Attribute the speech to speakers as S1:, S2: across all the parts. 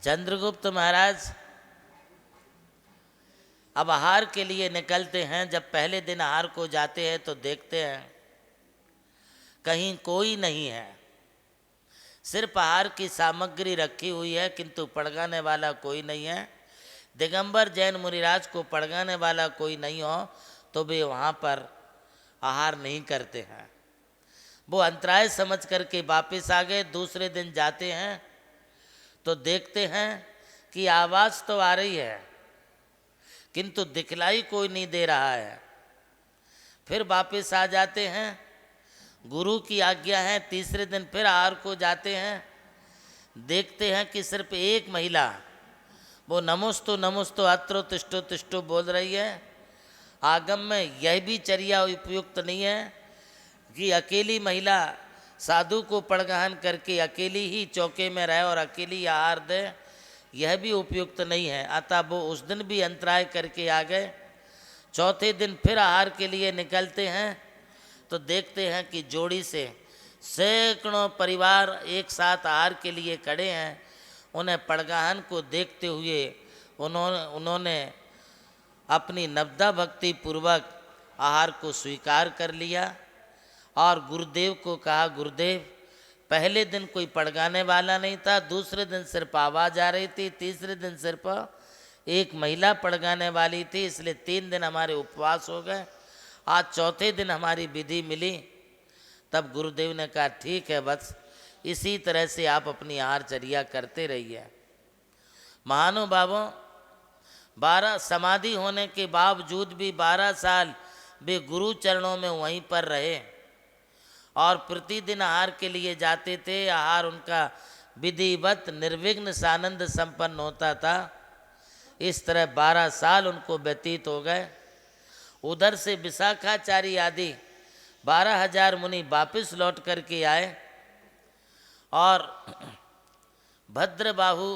S1: चंद्रगुप्त महाराज अब आहार के लिए निकलते हैं। जब पहले दिन आहार को जाते हैं तो देखते हैं कहीं कोई नहीं है, सिर्फ आहार की सामग्री रखी हुई है, किंतु पड़गाने वाला कोई नहीं है। दिगंबर जैन मुनिराज को पड़गाने वाला कोई नहीं हो तो वे वहाँ पर आहार नहीं करते हैं। वो अंतराय समझ करके वापस आ गए। दूसरे दिन जाते हैं तो देखते हैं कि आवाज़ तो आ रही है किंतु दिखलाई कोई नहीं दे रहा है। फिर वापस आ जाते हैं, गुरु की आज्ञा है। तीसरे दिन फिर आहार को जाते हैं, देखते हैं कि सिर्फ एक महिला वो नमोस्तु नमोस्तु अत्रो तिष्ठो तिष्ठो बोल रही है। आगम में यह भी चर्या उपयुक्त नहीं है कि अकेली महिला साधु को पड़गहन करके अकेली ही चौके में रहे और अकेली आहार दे, यह भी उपयुक्त नहीं है। अतः वो उस दिन भी अंतराय करके आ गए। चौथे दिन फिर आहार के लिए निकलते हैं तो देखते हैं कि जोड़ी से सैकड़ों परिवार एक साथ आहार के लिए खड़े हैं। उन्हें पड़गाहन को देखते हुए उन्होंने अपनी नवदा भक्ति पूर्वक आहार को स्वीकार कर लिया और गुरुदेव को कहा, गुरुदेव पहले दिन कोई पड़गाने वाला नहीं था, दूसरे दिन सिर्फ आवाज़ आ रही थी, तीसरे दिन सिर्फ एक महिला पड़गाने वाली थी, इसलिए 3 दिन हमारे उपवास हो गए। आज चौथे दिन हमारी विधि मिली। तब गुरुदेव ने कहा, ठीक है, बस इसी तरह से आप अपनी आहारचर्या करते रहिए। महानुभावों, 12 समाधि होने के बावजूद भी 12 साल वे गुरु चरणों में वहीं पर रहे और प्रतिदिन आहार के लिए जाते थे। आहार उनका विधिवत निर्विघ्न सानंद संपन्न होता था। इस तरह 12 साल उनको व्यतीत हो गए। उधर से विशाखाचार्य आदि 12,000 मुनि वापस लौट करके आए और भद्रबाहु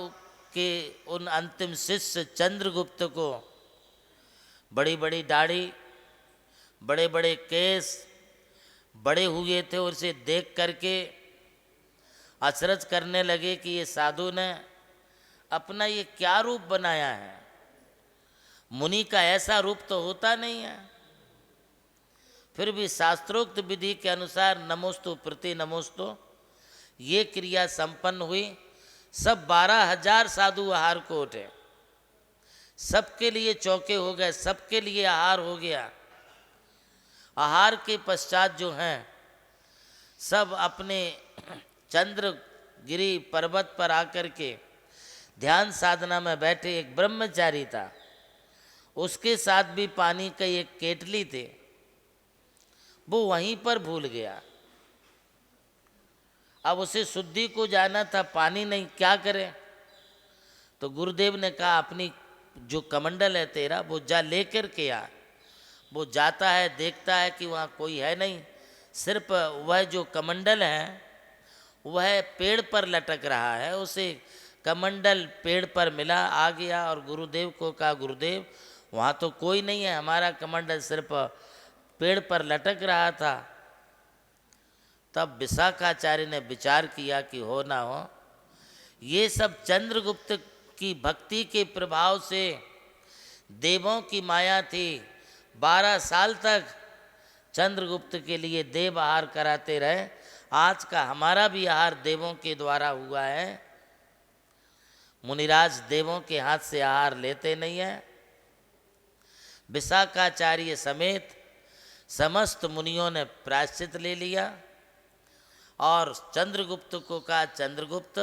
S1: के उन अंतिम शिष्य चंद्रगुप्त को बड़ी बड़ी दाढ़ी, बड़े बड़े केस बड़े हुए थे, और उसे देख करके अचरज करने लगे कि ये साधु ने अपना ये क्या रूप बनाया है। मुनि का ऐसा रूप तो होता नहीं है। फिर भी शास्त्रोक्त विधि के अनुसार नमोस्तु प्रति नमोस्तु ये क्रिया संपन्न हुई। सब 12,000 साधु आहार को उठे, सबके लिए चौके हो गए, सबके लिए आहार हो गया। आहार के पश्चात जो हैं सब अपने चंद्रगिरी पर्वत पर आकर के ध्यान साधना में बैठे। एक ब्रह्मचारी था, उसके साथ भी पानी का एक केतली थे, वो वहीं पर भूल गया। अब उसे शुद्धि को जाना था, पानी नहीं, क्या करे। तो गुरुदेव ने कहा, अपनी जो कमंडल है तेरा वो जा लेकर के आ। वो जाता है, देखता है कि वहाँ कोई है नहीं, सिर्फ वह जो कमंडल है वह पेड़ पर लटक रहा है। उसे कमंडल पेड़ पर मिला, आ गया और गुरुदेव को कहा, गुरुदेव वहाँ तो कोई नहीं है, हमारा कमंडल सिर्फ पेड़ पर लटक रहा था। तब विशाखाचार्य ने विचार किया कि हो ना हो, ये सब चंद्रगुप्त की भक्ति के प्रभाव से देवों की माया थी। 12 साल तक चंद्रगुप्त के लिए देव आहार कराते रहे। आज का हमारा भी आहार देवों के द्वारा हुआ है। मुनिराज देवों के हाथ से आहार लेते नहीं हैं। विशाखाचार्य समेत समस्त मुनियों ने प्रायश्चित ले लिया और चंद्रगुप्त को कहा, चंद्रगुप्त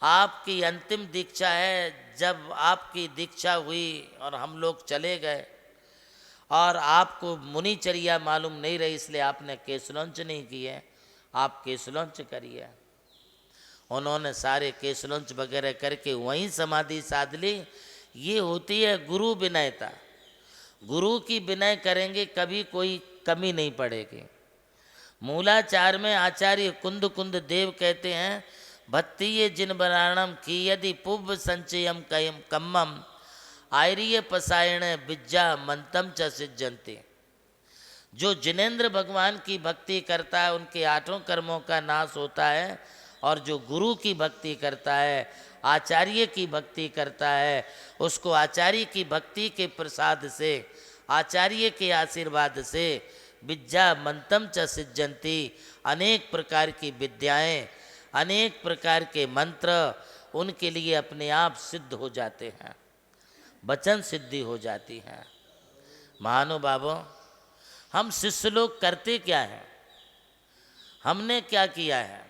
S1: आपकी अंतिम दीक्षा है। जब आपकी दीक्षा हुई और हम लोग चले गए और आपको मुनिचर्या मालूम नहीं रही, इसलिए आपने केशलौंच नहीं किए, आप केशलौंच करिए। उन्होंने सारे केशलौंच वगैरह करके वहीं समाधि साध ली। ये होती है गुरु विनयता। गुरु की विनय करेंगे कभी कोई कमी नहीं पड़ेगी। मूलाचार में आचार्य कुंद कुंद देव कहते हैं, भत्तीय जिन बराणम की यदि पुव्व संचयम कयम कम्मम आयरीय पसायण विज्जा मंतम च सिज्जन्ते। जो जिनेन्द्र भगवान की भक्ति करता है उनके 8 कर्मों का नाश होता है, और जो गुरु की भक्ति करता है आचार्य की भक्ति करता है, उसको आचार्य की भक्ति के प्रसाद से, आचार्य के आशीर्वाद से विद्या मंत्रम च सिद्ध्यन्ति, अनेक प्रकार की विद्याएं, अनेक प्रकार के मंत्र उनके लिए अपने आप सिद्ध हो जाते हैं, वचन सिद्धि हो जाती है। महानुभावों, हम शिष्य लोग करते क्या हैं? हमने क्या किया है?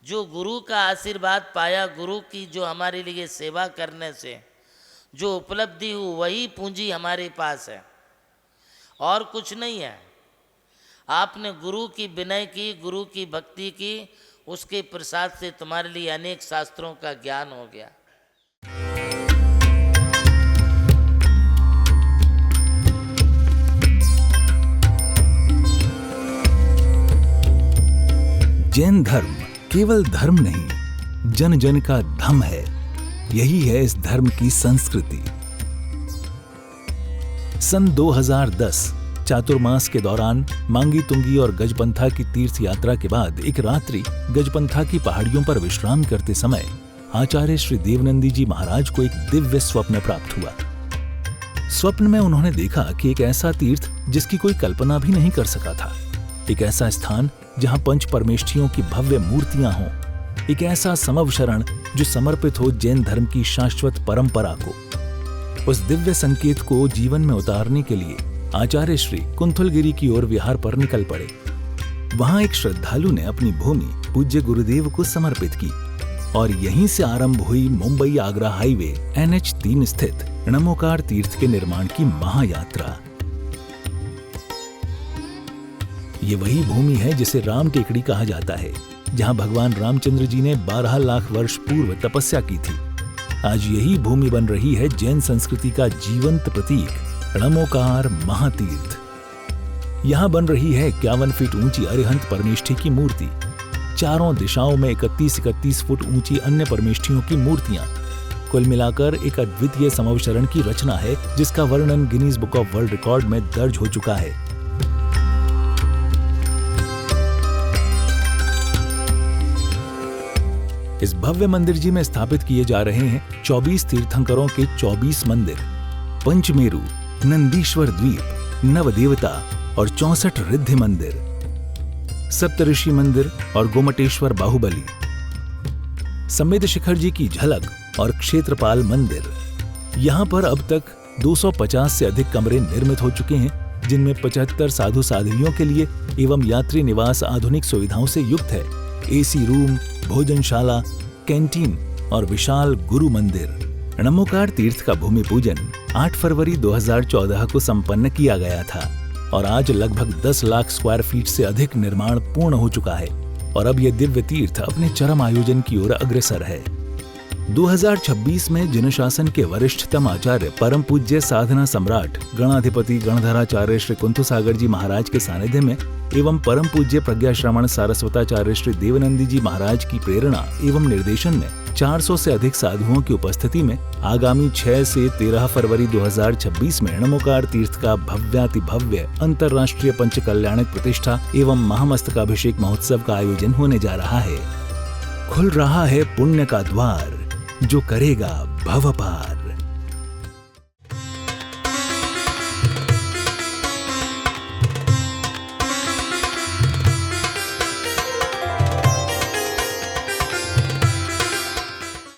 S1: जो गुरु का आशीर्वाद पाया, गुरु की जो हमारे लिए सेवा करने से जो उपलब्धि हुई, वही पूंजी हमारे पास है और कुछ नहीं है। आपने गुरु की विनय की, गुरु की भक्ति की, उसके प्रसाद से तुम्हारे लिए अनेक शास्त्रों का ज्ञान हो गया।
S2: जैन धर्म केवल धर्म नहीं, जन जन का धम है। यही है इस धर्म की संस्कृति। सन 2010 चातुर्मास के दौरान मांगी तुंगी और गजपंथा की तीर्थ यात्रा के बाद एक रात्रि गजपंथा की पहाड़ियों पर विश्राम करते समय आचार्य श्री देवनंदी जी महाराज को एक दिव्य स्वप्न प्राप्त हुआ। स्वप्न में उन्होंने देखा कि एक ऐसा तीर्थ जिसकी कोई कल्पना भी नहीं कर सका था, एक ऐसा स्थान जहां पंच परमेष्ठियों की भव्य मूर्तियां हों, एक ऐसा समव शरण जो समर्पित हो जैन धर्म की शाश्वत परंपरा को। उस दिव्य संकेत को जीवन में उतारने के लिए आचार्य श्री कुंथलगिरी की ओर विहार पर निकल पड़े। वहां एक श्रद्धालु ने अपनी भूमि पूज्य गुरुदेव को समर्पित की और यहीं से आरंभ हुई मुंबई आगरा हाईवे NH3 स्थित णमोकार तीर्थ के निर्माण की महायात्रा। ये वही भूमि है जिसे राम टेकड़ी कहा जाता है, जहां भगवान रामचंद्र जी ने 12 लाख वर्ष पूर्व तपस्या की थी। आज यही भूमि बन रही है जैन संस्कृति का जीवंत प्रतीक णमोकार महातीर्थ। यहाँ बन रही है 51 फीट ऊंची अरिहंत परमेष्ठी की मूर्ति, चारों दिशाओं में 31-31 फुट ऊंची अन्य परमेष्ठियों की मूर्तियां। कुल मिलाकर एक अद्वितीय समवशरण की रचना है जिसका वर्णन Guinness book of world record में दर्ज हो चुका है। इस भव्य मंदिर जी में स्थापित किए जा रहे हैं 24 तीर्थंकरों के 24 मंदिर, पंचमेरु, नंदीश्वर द्वीप, नवदेवता और 64 रिद्धि मंदिर, सप्तऋषि मंदिर और गोमटेश्वर बाहुबली, संमेद शिखर जी की झलक और क्षेत्रपाल मंदिर। यहाँ पर अब तक 250 से अधिक कमरे निर्मित हो चुके हैं, जिनमें 75 साधु साध्वियों के लिए एवं यात्री निवास आधुनिक सुविधाओं से युक्त है। AC रूम, भोजनशाला, कैंटीन और विशाल गुरु मंदिर। णमोकार तीर्थ का भूमि पूजन 8 फरवरी 2014 को संपन्न किया गया था और आज लगभग 10 लाख स्क्वायर फीट से अधिक निर्माण पूर्ण हो चुका है और अब यह दिव्य तीर्थ अपने चरम आयोजन की ओर अग्रसर है। 2026 में जिन शासन के वरिष्ठतम आचार्य परम पूज्य साधना सम्राट गणाधिपति गणधराचार्य श्री कुंथु सागर जी महाराज के सानिध्य में एवं परम पूज्य प्रज्ञा श्रवण सारस्वताचार्य श्री देवनंदी जी महाराज की प्रेरणा एवं निर्देशन में 400 से अधिक साधुओं की उपस्थिति में आगामी 6 से 13 फरवरी 2026 में णमोकार तीर्थ का भव्याति भव्य अंतर्राष्ट्रीय पंच कल्याणक प्रतिष्ठा एवं महामस्तकाभिषेक महोत्सव का आयोजन होने जा रहा है। खुल रहा है पुण्य का द्वार, जो करेगा भव पार।